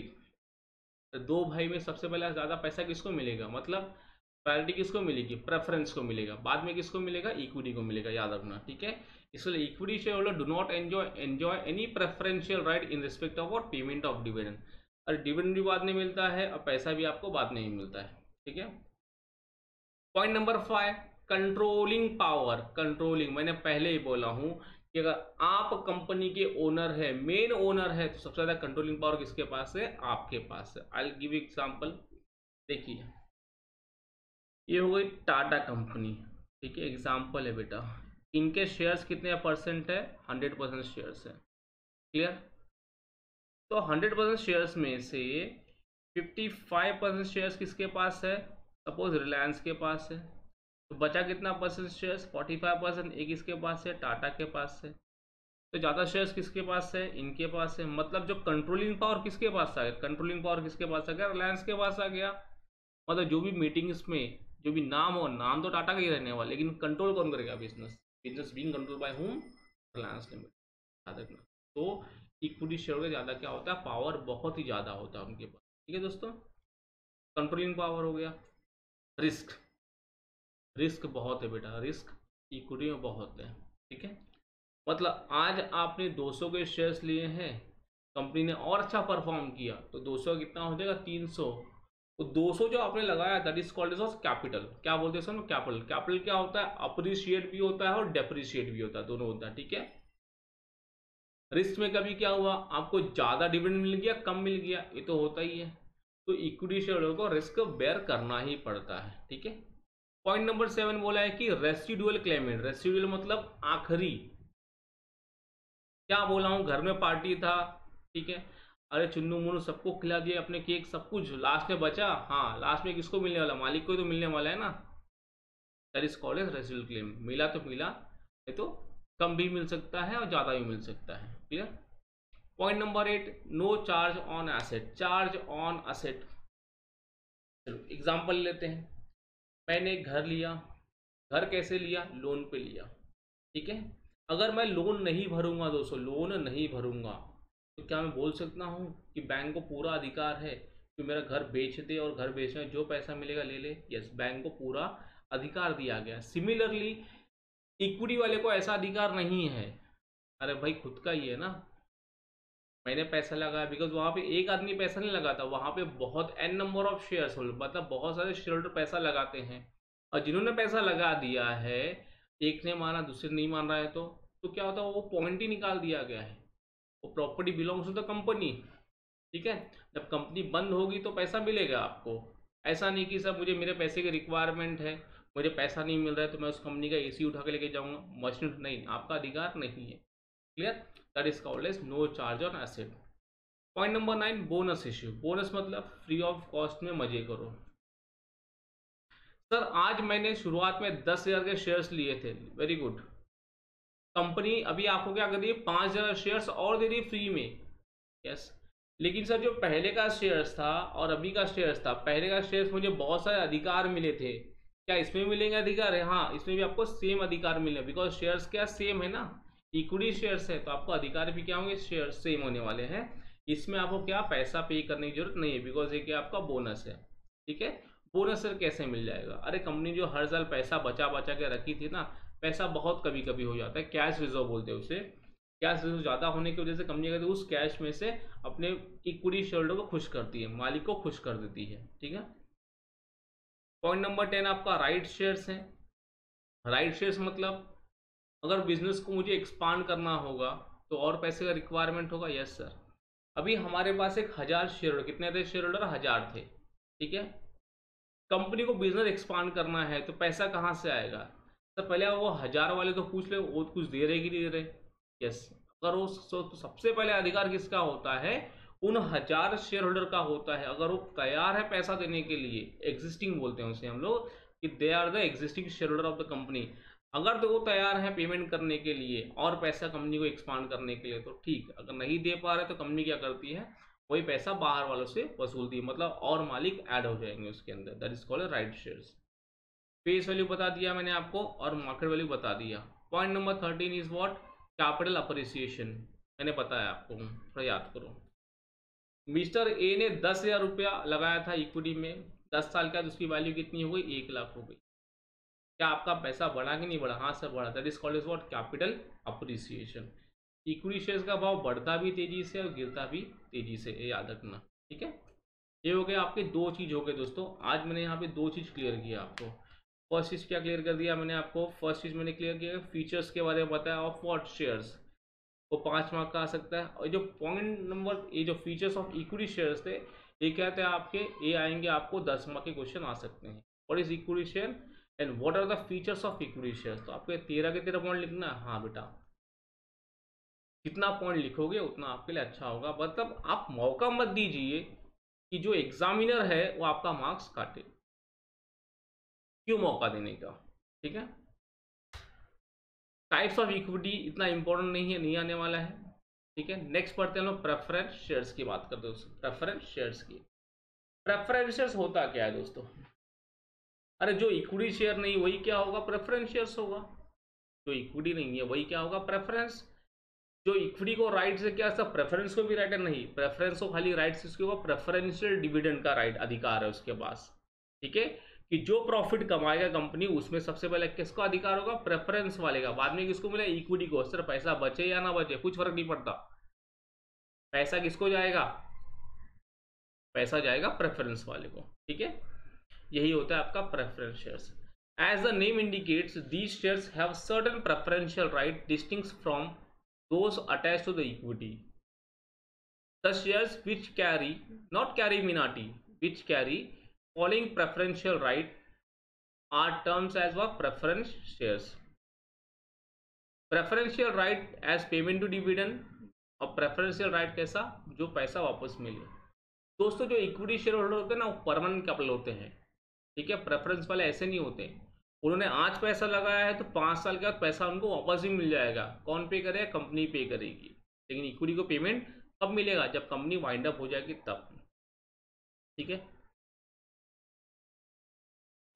दो भाई में सबसे पहले ज्यादा पैसा किसको मिलेगा? मतलब प्रायोरिटी किसको मिलेगी? प्रेफरेंस को मिलेगा। बाद में किसको मिलेगा? इक्विटी को मिलेगा, याद रखना। ठीक है। इसलिए equity share holder do not enjoy any preferential right in respect of और पेमेंट ऑफ डिविडेंड। और डिविडेंड भी बाद में मिलता है और पैसा भी आपको बाद में ही मिलता है। ठीक है। Point number 5, controlling power. Controlling मैंने पहले ही बोला हूं कि अगर आप कंपनी के ओनर है, मेन ओनर है, तो सबसे ज्यादा कंट्रोलिंग पावर किसके पास है? आपके पास है। I give example. देखिए, ये हो गई टाटा कंपनी। ठीक है, एग्जांपल है बेटा। इनके शेयर्स कितने परसेंट है? 100% शेयर्स है। क्लियर? तो 100% शेयर्स में से 55% शेयर्स किसके पास है? सपोज रिलायंस के पास है। तो बचा कितना परसेंट शेयर्स? 45%। एक इसके पास है, टाटा के पास है। तो ज़्यादा शेयर्स किसके पास है? इनके पास है। मतलब जो कंट्रोलिंग पावर किसके पास आ गया? कंट्रोलिंग पावर किसके पास आ गया? रिलायंस के पास आ गया। मतलब जो भी मीटिंग्स में जो भी नाम हो, नाम तो टाटा का ही रहने वाला, लेकिन कंट्रोल कौन करेगा? Business. Business being control by home? Reliance limited. याद रखना। तो इक्विटी शेयर का ज़्यादा क्या होता है? पावर बहुत ही ज़्यादा होता है उनके पास। ठीक है दोस्तों, कंट्रोलिंग पावर हो गया। रिस्क, रिस्क बहुत है बेटा, रिस्क इक्विटी में बहुत है। ठीक है। मतलब आज आपने 200 के शेयर्स लिए हैं, कंपनी ने और अच्छा परफॉर्म किया तो 200 कितना हो जाएगा? 300। तो 200 जो आपने लगाया, that is called as capital. क्या बोलते हैं सर? कैपिटल। कैपिटल क्या होता है? अप्रिशिएट भी होता है और डेप्रिशिएट भी होता है, दोनों होता है। ठीक है। रिस्क में कभी क्या हुआ? आपको ज्यादा डिविडेंड मिल गया, कम मिल गया, ये तो होता ही है। तो इक्विटी शेयर को रिस्क बेयर करना ही पड़ता है। ठीक है। पॉइंट नंबर 7 बोला है कि रेसिडुअल क्लेमेंट। रेसिडुअल मतलब आखिरी। क्या बोला हूँ? घर में पार्टी था, ठीक है, अरे चुन्नू मुन्नू सबको खिला दिया, अपने केक सब कुछ, लास्ट में बचा, हाँ लास्ट में किसको मिलने वाला? मालिक को ही तो मिलने वाला है ना। That is called as residual claim. मिला तो मिला, ये तो कम भी मिल सकता है और ज़्यादा भी मिल सकता है। Clear? Point number 8, no charge on asset. Charge on asset, चलो एग्जाम्पल लेते हैं। मैंने एक घर लिया। घर कैसे लिया? लोन पे लिया। ठीक है। अगर मैं लोन नहीं भरूंगा दोस्तों, लोन नहीं भरूंगा, तो क्या मैं बोल सकता हूँ कि बैंक को पूरा अधिकार है कि मेरा घर बेच दे और घर बेचने में जो पैसा मिलेगा ले ले? यस, बैंक को पूरा अधिकार दिया गया। सिमिलरली इक्विटी वाले को ऐसा अधिकार नहीं है। अरे भाई खुद का ही है ना, मैंने पैसा लगाया। बिकॉज वहां पे एक आदमी पैसा नहीं लगाता, वहां पे बहुत an number of shares holder, मतलब बहुत सारे शेयर होल्डर पैसा लगाते हैं। और जिन्होंने पैसा लगा दिया है, एक ने माना दूसरे नहीं मान रहा है, तो क्या होता है? वो पॉइंट ही निकाल दिया गया है। वो property belongs to the company. ठीक है। जब कंपनी बंद होगी तो पैसा मिलेगा आपको। ऐसा नहीं कि सर मुझे मेरे पैसे की रिक्वायरमेंट है, मुझे पैसा नहीं मिल रहा है तो मैं उस कंपनी का एसी उठा के लेके जाऊंगा, मशीन नहीं, आपका अधिकार नहीं है। Clear? That is called as no charge on asset. Point number 9, bonus issue. Bonus मतलब फ्री ऑफ कॉस्ट में मजे करो। सर आज मैंने शुरुआत में 10,000 के शेयर्स लिए थे, वेरी गुड। कंपनी अभी आपको क्या कर रही है, 5,000 शेयर्स और दे रही है फ्री में। यस, लेकिन सर जो पहले का शेयर्स था और अभी का शेयर्स था, पहले का शेयर्स मुझे बहुत सारे अधिकार मिले थे, क्या इसमें मिलेंगे अधिकार है? हाँ, इसमें भी आपको सेम अधिकार मिले, बिकॉज शेयर्स क्या सेम है ना, इक्विटी शेयर्स है, तो आपको अधिकार भी क्या होंगे, शेयर सेम होने वाले हैं। इसमें आपको क्या पैसा पे करने की जरूरत नहीं है, बिकॉज ये क्या आपका बोनस है। ठीक है, बोनस सर कैसे मिल जाएगा? अरे कंपनी जो हर साल पैसा बचा बचा के रखी थी ना, पैसा बहुत कभी कभी हो जाता है, कैश रिजर्व बोलते हैं उसे, कैश रिजर्व ज़्यादा होने की वजह से कंपनी कहती है उस कैश में से अपने इक्विटी शेयरहोल्डर को खुश करती है, मालिक को खुश कर देती है। ठीक है, पॉइंट नंबर 10 आपका राइट शेयर्स है। राइट शेयर्स मतलब अगर बिजनेस को मुझे एक्सपांड करना होगा तो और पैसे का रिक्वायरमेंट होगा। यस सर, अभी हमारे पास एक 1,000 शेयर होल्डर, कितने थे शेयर होल्डर? 1,000 थे। ठीक है, कंपनी को बिजनेस एक्सपांड करना है तो पैसा कहाँ से आएगा? तो पहले वो 1,000 वाले तो पूछ ले वो कुछ दे रहे कि नहीं दे रहे। यस, अगर वो तो सबसे पहले अधिकार किसका होता है? उन 1,000 शेयर होल्डर का होता है, अगर वो तैयार है पैसा देने के लिए, एग्जिस्टिंग बोलते हैं उसे हम लोग, कि they are the existing share holder of the company. अगर तो वो तैयार है पेमेंट करने के लिए और पैसा कंपनी को एक्सपांड करने के लिए तो ठीक, अगर नहीं दे पा रहे तो कंपनी क्या करती है, वही पैसा बाहर वालों से वसूलती है, मतलब और मालिक ऐड हो जाएंगे उसके अंदर, that is called right shares. Face value बता दिया मैंने आपको और मार्केट वैल्यू बता दिया। Point number 13 is what? Capital appreciation. मैंने बताया आपको, थोड़ा याद करो। मिस्टर ए ने 10,000 रुपया लगाया था इक्विटी में, 10 साल का, तो उसकी वैल्यू कितनी हो गई? 1,00,000 हो गई। क्या आपका पैसा बढ़ा कि नहीं बढ़ा? हाँ सर बढ़ा, that is called is what? Capital appreciation. Equity shares का भाव बढ़ता भी तेजी से और गिरता भी तेजी से, ये याद रखना। ठीक है, ये हो गए आपके दो चीज हो गए दोस्तों, आज मैंने यहाँ पे दो चीज क्लियर किया आपको। फर्स्ट चीज क्या क्लियर कर दिया मैंने आपको? फर्स्ट चीज मैंने क्लियर किया फीचर्स के बारे में बताया ऑफ व्हाट शेयर्स, वो 5 मार्क का आ सकता है। और जो पॉइंट नंबर, ये जो फीचर्स ऑफ इक्विटी शेयर्स थे, ये क्या थे आपके, ये आएंगे आपको 10 मार्क के क्वेश्चन आ सकते हैं। What is equity share and what are the features of equity shares, तो आपको 13 के 13 पॉइंट लिखना है। हाँ बेटा, जितना पॉइंट लिखोगे उतना आपके लिए अच्छा होगा, मतलब आप मौका मत दीजिए कि जो एग्जामिनर है वो आपका मार्क्स काटे, क्यों मौका देने का। ठीक है, टाइप्स ऑफ इक्विटी इतना इंपॉर्टेंट नहीं है, नहीं आने वाला है। ठीक है, नेक्स्ट पढ़ते हैं लोग प्रेफरेंस शेयर्स की बात करते हैं। प्रेफरेंस शेयर्स की, प्रेफरेंस शेयर्स होता क्या है दोस्तों? अरे जो इक्विटी शेयर नहीं वही क्या होगा? प्रेफरेंस शेयर्स होगा। जो इक्विटी नहीं है वही क्या होगा? प्रेफरेंस। जो इक्विटी को राइट से क्या सब प्रेफरेंस को भी राइट है? नहीं, प्रेफरेंस को खाली राइट से उसके ऊपर प्रेफरेंशियल डिविडेंड का राइट अधिकार है उसके पास। ठीक है, कि जो प्रॉफिट कमाएगा कंपनी उसमें सबसे पहले किसको अधिकार होगा? प्रेफरेंस वाले का। बाद में किसको मिले? इक्विटी को। सर पैसा बचे या ना बचे कुछ फर्क नहीं पड़ता, पैसा किसको जाएगा? पैसा जाएगा प्रेफरेंस वाले को। ठीक है, यही होता है आपका preference shares. As the name indicates these shares have certain preferential right distinct from those attached to the equity. The shares which carry, not carry Minati, which carry following preferential right are terms as what? Preference shares. Preferential right as payment to dividend और preferential right कैसा? जो पैसा वापस मिले। दोस्तों जो equity share holder होते हैं ना वो परमानेंट कैपिटल होते हैं। ठीक है, प्रेफरेंस वाले ऐसे नहीं होते, उन्होंने आज पैसा लगाया है तो 5 साल के बाद पैसा उनको वापस भी मिल जाएगा। कौन पे करेगा? कंपनी पे करेगी। लेकिन इक्विटी को पेमेंट कब मिलेगा? जब कंपनी वाइंड अप हो जाएगी तब। ठीक है,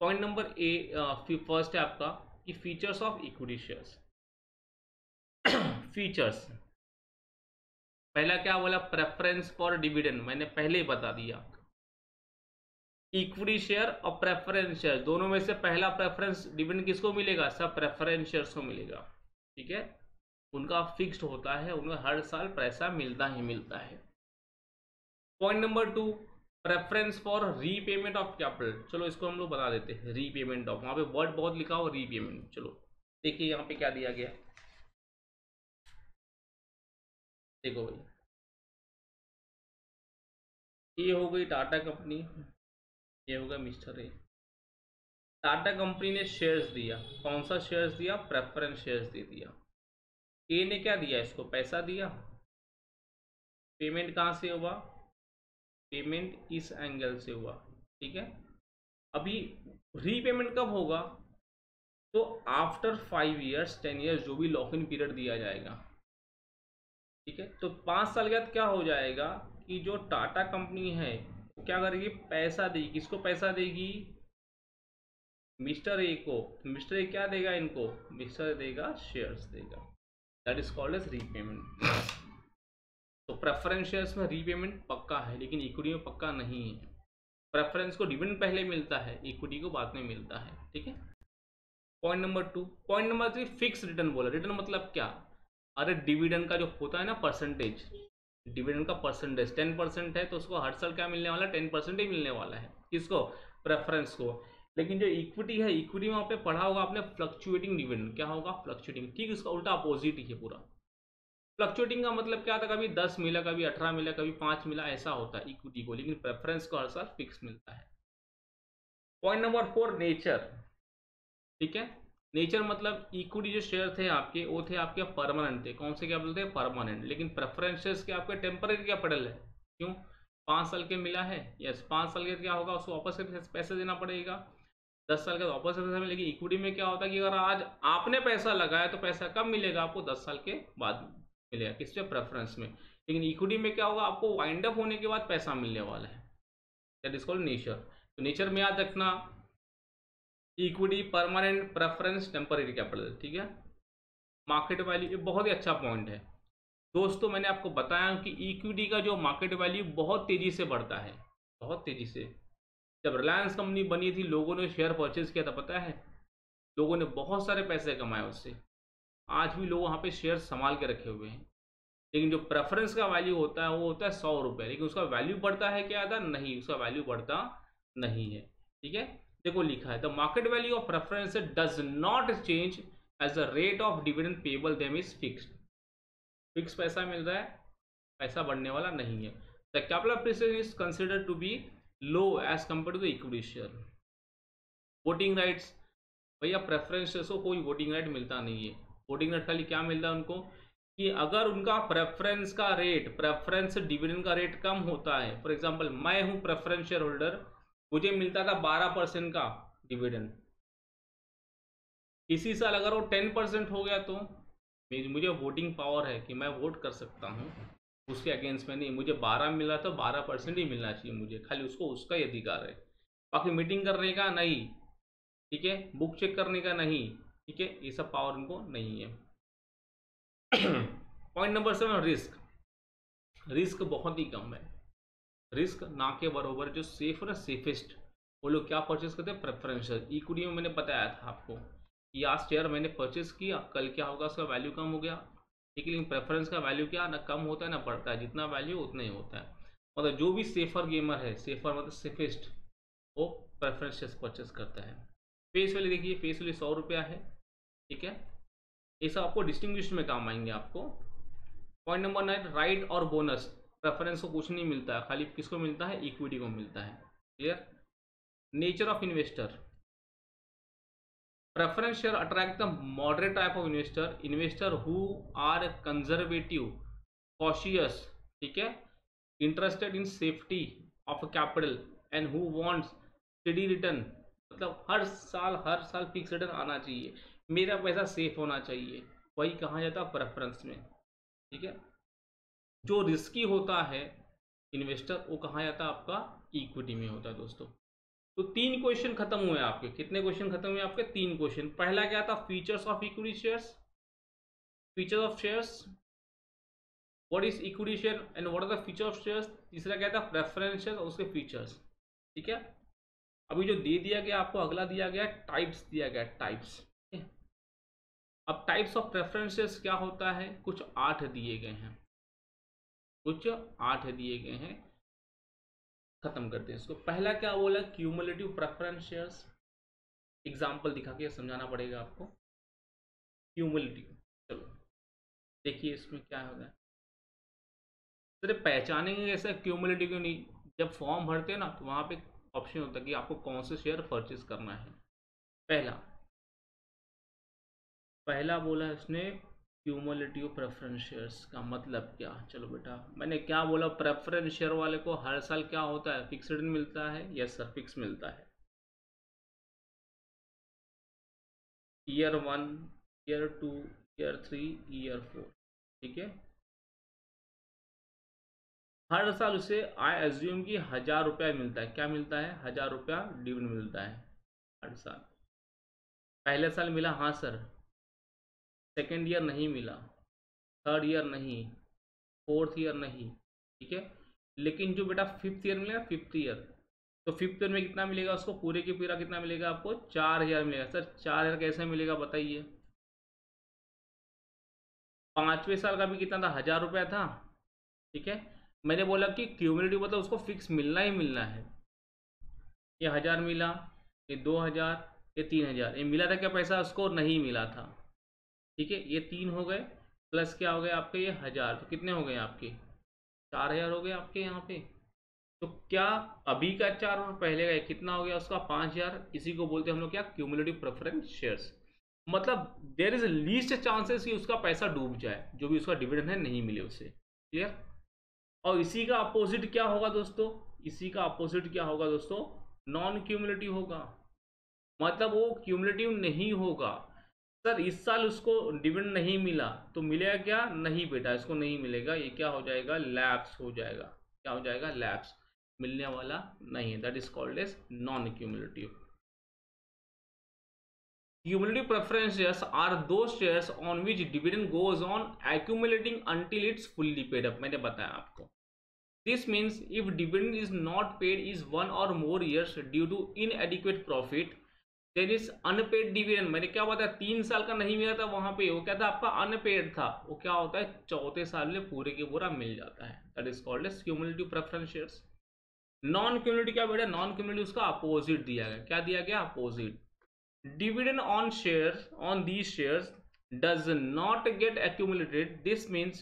पॉइंट नंबर ए फर्स्ट है आपका कि features of equity shares. Features, पहला क्या बोला? प्रेफरेंस फॉर डिविडेंड, मैंने पहले ही बता दिया। इक्विटी शेयर और प्रेफरेंस शेयर दोनों में से पहला प्रेफरेंस डिविडेंड किसको मिलेगा? सब प्रेफरेंस शेयर्स को मिलेगा। ठीक है, उनका फिक्स्ड होता है, उन्हें हर साल पैसा मिलता ही मिलता है। Point number 2, preference for repayment of capital. चलो इसको हम लोग बता देते हैं, रीपेमेंट ऑफ, वहां पे वर्ड बहुत लिखा हो रीपेमेंट। चलो देखिए यहाँ पे क्या दिया गया, देखो भाई, ये हो गई टाटा कंपनी, ये होगा मिस्टर ए। टाटा कंपनी ने शेयर्स दिया, कौन सा शेयर्स दिया? प्रेफरेंस शेयर्स दे दिया। ए ने क्या दिया? इसको पैसा दिया। पेमेंट कहाँ से हुआ? पेमेंट इस एंगल से हुआ। ठीक है, अभी रीपेमेंट कब होगा? तो आफ्टर 5 ईयर्स 10 ईयर्स जो भी लॉक इन पीरियड दिया जाएगा, ठीक है, तो 5 साल के बाद क्या हो जाएगा कि जो टाटा कंपनी है वो क्या करेगी, पैसा देगी। किसको पैसा देगी, मिस्टर ए को। मिस्टर ए क्या देगा इनको, मिस्टर देगा शेयर्स देगा, that is called as repayment. तो प्रेफरेंस शेयर्स में रीपेमेंट पक्का है, लेकिन इक्विटी में पक्का नहीं है। प्रेफरेंस को डिविडेंड पहले मिलता है, इक्विटी को बाद में मिलता है, ठीक है। Point number 2। Point number 3, fix return बोला। रिटर्न मतलब क्या, अरे डिविडेंड का जो होता है ना परसेंटेज, डिविडेंड का परसेंटेज 10% है तो उसको हर साल क्या मिलने वाला है, 10% ही मिलने वाला है। किसको, प्रेफरेंस को। लेकिन जो इक्विटी है, इक्विटी में वहाँ पे पढ़ा होगा आपने फ्लक्चुएटिंग डिविडेंड, क्या होगा, फ्लक्चुएटिंग, ठीक इसका उल्टा अपोजिट ही है पूरा। फ्लक्चुएटिंग का मतलब क्या था, कभी 10 मिला, कभी 18 मिला, कभी 5 मिला, ऐसा होता है इक्विटी को, लेकिन प्रेफरेंस को हर साल फिक्स मिलता है। पॉइंट नंबर 4, नेचर, ठीक है। नेचर मतलब इक्विटी जो शेयर थे आपके, वो थे आपके परमानेंट थे। कौन से, क्या बोलते हैं, परमानेंट। लेकिन प्रेफरेंसेस के आपके टेम्पररी कैपिटल है। क्यों, 5 साल के मिला है, यस, 5 साल के क्या होगा, उसको वापस से पैसे देना पड़ेगा। 10 साल का वापस से पैसा मिलेगा। लेकिन इक्विटी में क्या होता है कि अगर आज आपने पैसा लगाया तो पैसा कब मिलेगा आपको, 10 साल के बाद मिलेगा। किस पे, प्रेफरेंस में। लेकिन इक्विटी में क्या होगा, आपको वाइंड अप होने के बाद पैसा मिलने वाला है, दैट इज कॉल्ड नेचर। तो नेचर में याद रखना, equity, permanent, preference, temporary capital, ठीक है। मार्केट वैल्यू, ये बहुत ही अच्छा पॉइंट है दोस्तों। मैंने आपको बताया कि इक्विटी का जो मार्केट वैल्यू बहुत तेजी से बढ़ता है, बहुत तेजी से। जब रिलायंस कंपनी बनी थी, लोगों ने शेयर परचेज किया था, पता है, लोगों ने बहुत सारे पैसे कमाए उससे। आज भी लोग वहाँ पे शेयर संभाल के रखे हुए हैं। लेकिन जो प्रेफरेंस का वैल्यू होता है वो होता है 100 रुपये, लेकिन उसका वैल्यू बढ़ता है क्या था, नहीं, उसका वैल्यू बढ़ता नहीं है, ठीक है। देखो लिखा है, the market value of preference does not change as the rate of dividend payable them is fixed. Fix पैसा मिल रहा है, पैसा बढ़ने वाला नहीं है। The capital appreciation is considered to be low as compare to the equity share. Voting rights, भैया प्रेफरेंस को कोई वोटिंग राइट मिलता नहीं है। वोटिंग राइट खाली क्या मिलता है उनको, कि अगर उनका प्रेफरेंस का रेट, प्रेफरेंस डिविडेंड का रेट कम होता है, फॉर एग्जांपल मैं हूं प्रेफरेंस शेयर होल्डर, मुझे मिलता था 12% का डिविडेंड। इसी साल अगर वो 10% हो गया तो मुझे वोटिंग पावर है कि मैं वोट कर सकता हूँ उसके अगेंस्ट में। नहीं, मुझे 12 मिला तो 12% ही मिलना चाहिए मुझे, खाली उसको उसका ही अधिकार है। बाकी मीटिंग करने का नहीं, ठीक है, बुक चेक करने का नहीं, ठीक है, ये सब पावर उनको नहीं है। Point number 7, risk. रिस्क बहुत ही कम है, रिस्क ना के बरोबर। जो सेफ है, सेफेस्ट, वो लोग क्या परचेस करते हैं, प्रेफरेंशियल। इक्विटी में मैंने बताया था आपको कि आज शेयर मैंने परचेस किया, कल क्या होगा, उसका वैल्यू कम हो गया, ठीक है। लेकिन प्रेफरेंस का वैल्यू क्या, ना कम होता है ना बढ़ता है, जितना वैल्यू उतना ही होता है। मतलब जो भी सेफर गेमर है, सेफर मतलब सेफेस्ट, वो प्रेफरेंस शेयर परचेस करता है। फेस वैल्यू देखिए, फेस वैल्यू 100 रुपया है, ठीक है। ये सब आपको डिस्टिंग्विश में काम आएंगे आपको। पॉइंट नंबर 9, राइट और बोनस। प्रेफरेंस को कुछ नहीं मिलता है, खाली किसको मिलता है, इक्विटी को मिलता है, clear. Nature of investor, preference share attract the moderate type of investor, investor who are conservative, cautious, ठीक है, interested in safety of capital and who wants steady return. मतलब हर साल फिक्स रिटर्न आना चाहिए, मेरा पैसा सेफ होना चाहिए, वही कहा जाता है प्रेफरेंस में, ठीक है। जो रिस्की होता है इन्वेस्टर, वो कहाँ जाता है, आपका इक्विटी में होता है दोस्तों। तो 3 क्वेश्चन खत्म हुए आपके। कितने क्वेश्चन खत्म हुए आपके, 3 क्वेश्चन। पहला क्या था, features of equity shares, features of shares, what is equity share and what are the feature of shares. तीसरा क्या था, प्रेफरेंस शेयर और उसके फीचर्स, ठीक है। अभी जो दे दिया गया आपको, अगला दिया गया टाइप्स, दिया गया टाइप्स। अब टाइप्स ऑफ प्रेफरेंस शेयर्स क्या होता है, कुछ 8 दिए गए हैं, कुछ 8 दिए गए हैं। खत्म करते हैं इसको। पहला क्या बोला, क्यूमुलेटिव प्रेफरेंस शेयर्स। एग्जाम्पल दिखा के समझाना पड़ेगा आपको। क्यूमुलेटिव, चलो देखिए इसमें क्या होगा। सिर्फ पहचानेंगे कैसे क्यूमुलेटिव क्यों नहीं, जब फॉर्म भरते हैं ना तो वहाँ पे ऑप्शन होता है कि आपको कौन से शेयर परचेज करना है। पहला पहला बोला इसने क्यूमुलेटिव प्रेफरेंस शेयर्स का मतलब क्या। चलो बेटा, मैंने क्या बोला, प्रेफरेंस शेयर वाले को हर साल क्या होता है, फिक्स रिटर्न मिलता है। यस सर, फिक्स मिलता है। ईयर 1, ईयर 2, ईयर 3, ईयर 4, ठीक है। हर साल उसे आई एज्यूम कि 1000 रुपया मिलता है। क्या मिलता है? 1000 रुपया डिविडेंड मिलता है हर साल। पहले साल मिला, हाँ सर। सेकेंड ईयर नहीं मिला, थर्ड ईयर नहीं, फोर्थ ईयर नहीं, ठीक है। लेकिन जो बेटा फिफ्थ ईयर मिलेगा, फिफ्थ ईयर, तो फिफ्थ ईयर में कितना मिलेगा उसको? पूरे के पूरा कितना मिलेगा आपको? 4000 मिलेगा। सर 4000 कैसे मिलेगा बताइए? पांचवें साल का भी कितना था? 1000 रुपया था, ठीक है। मैंने बोला कि क्यूमुलेटिव मतलब उसको फिक्स मिलना ही मिलना है। ये 1000 मिला, ये 2000, ये 3000, ये मिला था क्या पैसा? उसको नहीं मिला था, ठीक है। ये 3 हो गए, प्लस क्या हो गए आपके? ये 1000, तो कितने हो गए आपके? 4000 हो गए आपके यहाँ पे। तो क्या अभी का 4 और पहले का कितना हो गया उसका? 5000। इसी को बोलते हैं हम लोग क्या? Cumulative preference shares. मतलब देयर इज लीस्ट चांसेस कि उसका पैसा डूब जाए, जो भी उसका डिविडेंड है नहीं मिले उसे। क्लियर? और इसी का अपोजिट क्या होगा दोस्तों? इसी का अपोजिट क्या होगा दोस्तों? नॉन क्यूमुलेटिव होगा। मतलब वो क्यूमुलेटिव नहीं होगा। सर इस साल उसको डिविडेंड नहीं मिला, तो मिलेगा क्या? नहीं बेटा, इसको नहीं मिलेगा। ये क्या हो जाएगा? लैप्स हो जाएगा। क्या हो जाएगा? लैप्स, मिलने वाला नहीं है। That is called as non cumulative. Cumulative preference shares are those shares on which dividend goes on accumulating until it's fully paid up. मैंने बताया आपको। This means if dividend is not paid is 1 or more years due to inadequate profit, then is unpaid dividend। मैंने क्या बताया? 3 साल का नहीं मिला था वहां पे, वो क्या था आपका? अनपेड था। वो क्या होता है? चौथे साल में पूरे के पूरा मिल जाता है। That is called as cumulative preference shares. Non cumulative क्या बेटा? नॉन क्यूमुलेटिव उसका अपोजिट दिया गया। क्या दिया गया? Opposite. Dividend on shares on these shares does not get accumulated. This means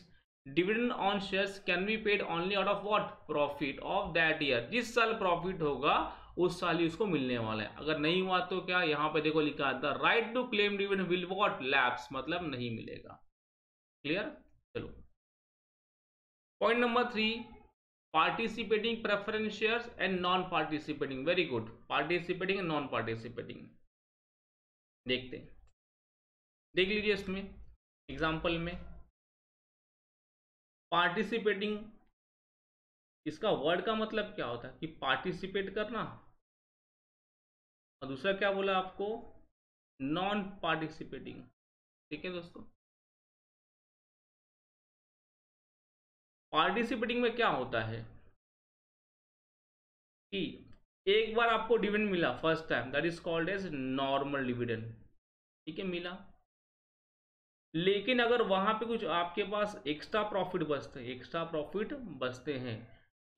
dividend on shares can be paid only out of what? Profit of that year। जिस साल प्रॉफिट होगा उस साल ही उसको मिलने वाला है। अगर नहीं हुआ तो क्या? यहाँ पे देखो लिखा है the right to claim dividend will what? Lapse, मतलब नहीं मिलेगा। क्लियर? चलो point number 3, participating preference shares and non participating. Very good. Participating and non participating देखते हैं। देख लीजिए इसमें एग्जाम्पल में पार्टिसिपेटिंग, इसका वर्ड का मतलब क्या होता है? कि पार्टिसिपेट करना। और दूसरा क्या बोला आपको? Non participating. ठीक है दोस्तों, पार्टिसिपेटिंग में क्या होता है कि एक बार आपको डिविडेंड मिला first time, that is called as normal dividend. ठीक है, मिला। लेकिन अगर वहां पे कुछ आपके पास एक्स्ट्रा प्रॉफिट बचते हैं, एक्स्ट्रा प्रॉफिट बचते हैं,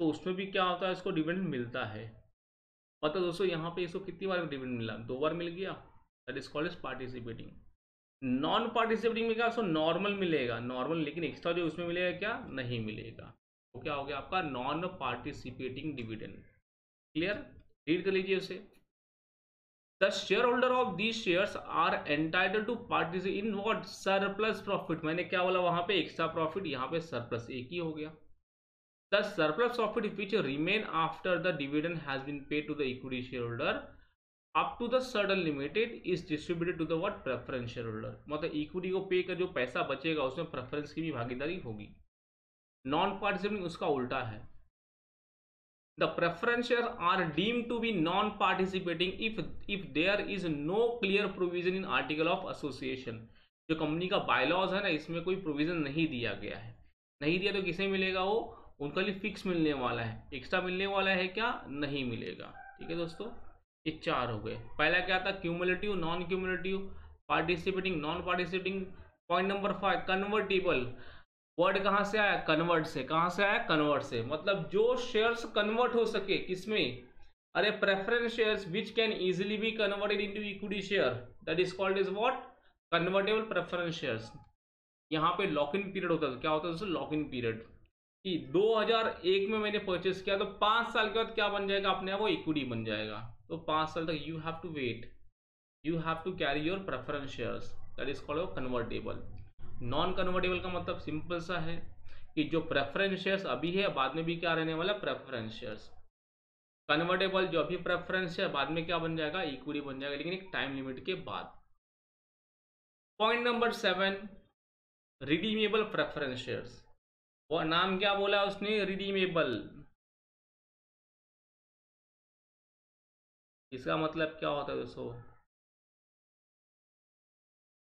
तो उसमें भी क्या होता है? इसको डिविडेंड मिलता है। मतलब दोस्तों यहाँ पे इसको कितनी बार डिविडेंड मिला? 2 बार मिल गया। That is called as participating. Non participating में क्या? उसको नॉर्मल मिलेगा, नॉर्मल, लेकिन एक्स्ट्रा जो उसमें मिलेगा क्या? नहीं मिलेगा। तो क्या हो गया आपका? Non participating dividend. Clear? Read कर लीजिए उसे। The share holder of these shares are entitled to participate in what? Surplus profit. मैंने क्या बोला वहां पे? एक्स्ट्रा प्रॉफिट, यहाँ पे सरप्लस, एक ही हो गया। The surplus profit which remain after the dividend has been paid to the equity shareholder up to the certain limit is distributed to the what? Preference shareholder। मतलब इक्विटी को पे कर जो पैसा बचेगा उसमें प्रेफरेंस की भी भागीदारी होगी। नॉन पार्टिसिपेटिंग उसका उल्टा है। The preference shares are deemed to be non-participating if there is no clear provision in article of association। जो कंपनी का बायलॉज है ना, इसमें कोई प्रोविजन नहीं दिया गया है। नहीं दिया तो किसे मिलेगा? वो उनका लिए फिक्स मिलने वाला है। एक्स्ट्रा मिलने वाला है क्या? नहीं मिलेगा। ठीक है दोस्तों, ये 4 हो गए। पहला क्या था? Cumulative, non cumulative, participating, non participating. Point number 5, convertible. Word कहाँ से आया? कन्वर्ट से। कहाँ से आया? कन्वर्ट से। मतलब जो शेयर्स कन्वर्ट हो सके, किसमें? अरे preference shares which can easily be converted into equity share, that is called is what? Convertible preference shares. यहाँ पे लॉक इन पीरियड होता है। क्या होता है दोस्तों? Lock in period. कि 2001 में मैंने परचेस किया तो 5 साल के बाद क्या बन जाएगा अपने आप? वो इक्विटी बन जाएगा। तो 5 साल तक you have to wait, you have to carry your preference shares, that is called convertible. Non convertible का मतलब सिंपल सा है कि जो प्रेफरेंस शेयर्स अभी है, बाद में भी क्या रहने वाला? Preference shares. कन्वर्टेबल जो अभी प्रेफरेंस शेयर, बाद में क्या बन जाएगा? इक्विटी बन जाएगा, लेकिन एक टाइम लिमिट के बाद। Point number 7, redeemable preference shares. वो नाम क्या बोला उसने, रिडीमेबल। इसका मतलब क्या होता है दोस्तों,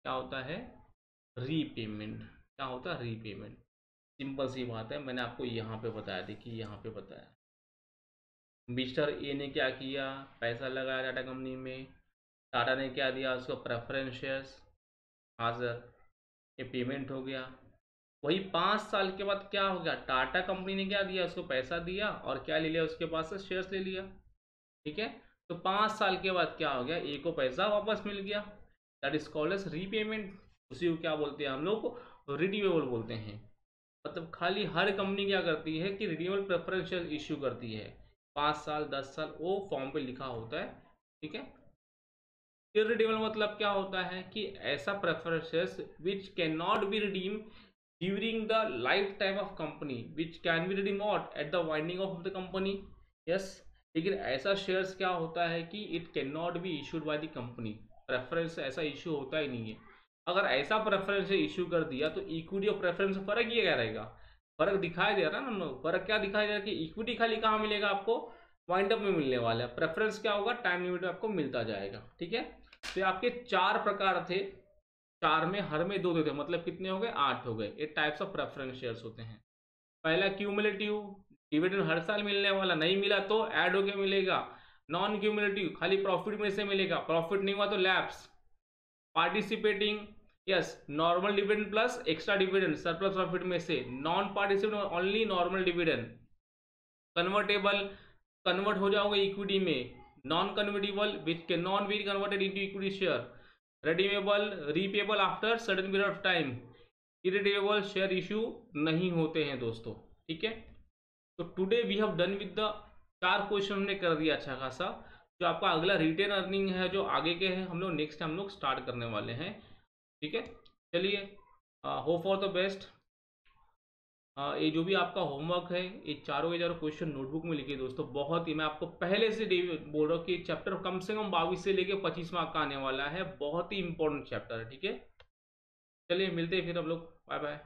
क्या होता है, रीपेमेंट। क्या होता है, रीपेमेंट। सिंपल सी बात है, मैंने आपको यहाँ पे बताया, देखिए यहाँ पे बताया। मिस्टर ए ने क्या किया, पैसा लगाया टाटा कंपनी में, टाटा ने क्या दिया उसको, प्रेफरेंस शेयर्स। हाँ सर, ये पेमेंट हो गया। वही 5 साल के बाद क्या हो गया, टाटा कंपनी ने क्या दिया उसको, पैसा दिया और क्या ले लिया उसके पास से, शेयर्स ले लिया। ठीक है, तो 5 साल के बाद क्या हो गया, ए को पैसा वापस मिल गया, that is called as repayment. उसी को क्या बोलते हैं हम लोग, रिडीमेबल बोलते हैं। मतलब खाली हर कंपनी क्या करती है कि रिडीमेबल प्रेफरेंस शेयर इश्यू करती है, 5 साल 10 साल वो फॉर्म पे लिखा होता है। ठीक है, इररिडीमेबल मतलब क्या होता है कि ऐसा preference shares which can not B redeem during the life time of company, which can be redeem not at the winding of the company. Yes, लेकिन ऐसा शेयर्स क्या होता है कि it can not be issued by the company. Preference ऐसा issue होता ही नहीं है। अगर ऐसा प्रेफरेंस इशू कर दिया तो इक्विटी और प्रेफरेंस में फर्क ये क्या रहेगा, फर्क दिखाई दे रहा है ना हम लोग। फर्क क्या दिखाई दे रहा है कि इक्विटी खाली कहाँ मिलेगा आपको, वाइंड अप में मिलने वाला है। प्रेफरेंस क्या होगा, टाइम लिमिट में आपको मिलता जाएगा। ठीक है, तो ये आपके 4 प्रकार थे, 4 में हर में 2 देते, मतलब कितने हो गए, 8 हो गए। ये टाइप्स ऑफ प्रेफरेंस शेयर्स होते हैं। पहला क्यूमुलेटिव, डिविडेंड हर साल मिलने वाला, नहीं मिला तो ऐड होके मिलेगा। नॉन क्यूमुलेटिव, खाली प्रॉफिट में से मिलेगा, प्रॉफिट नहीं हुआ तो lapse. Participating, yes, normal dividend plus extra dividend surplus profit में से। Non participate, only normal dividend. Convertible, convert हो जाओगे इक्विटी में। Non convertible, which can not be converted into equity share. redeemable, repayable after certain period of time. Irredeemable share issue नहीं होते हैं दोस्तों। ठीक है, तो today we have done with the 4 question हमने कर दिया अच्छा खासा। जो आपका अगला रिटेन अर्निंग है, जो आगे के हैं हम लोग नेक्स्ट हम लोग स्टार्ट करने वाले हैं। ठीक है, चलिए, होप फॉर द बेस्ट। ये जो भी आपका होमवर्क है, ये चारों के चारों क्वेश्चन नोटबुक में लिखिए दोस्तों। बहुत ही, मैं आपको पहले से बोल रहा हूँ कि चैप्टर कम से कम 22 से लेके 25 मार्क का आने वाला है। बहुत ही इंपॉर्टेंट चैप्टर है। ठीक है, चलिए मिलते हैं फिर हम लोग, बाय बाय।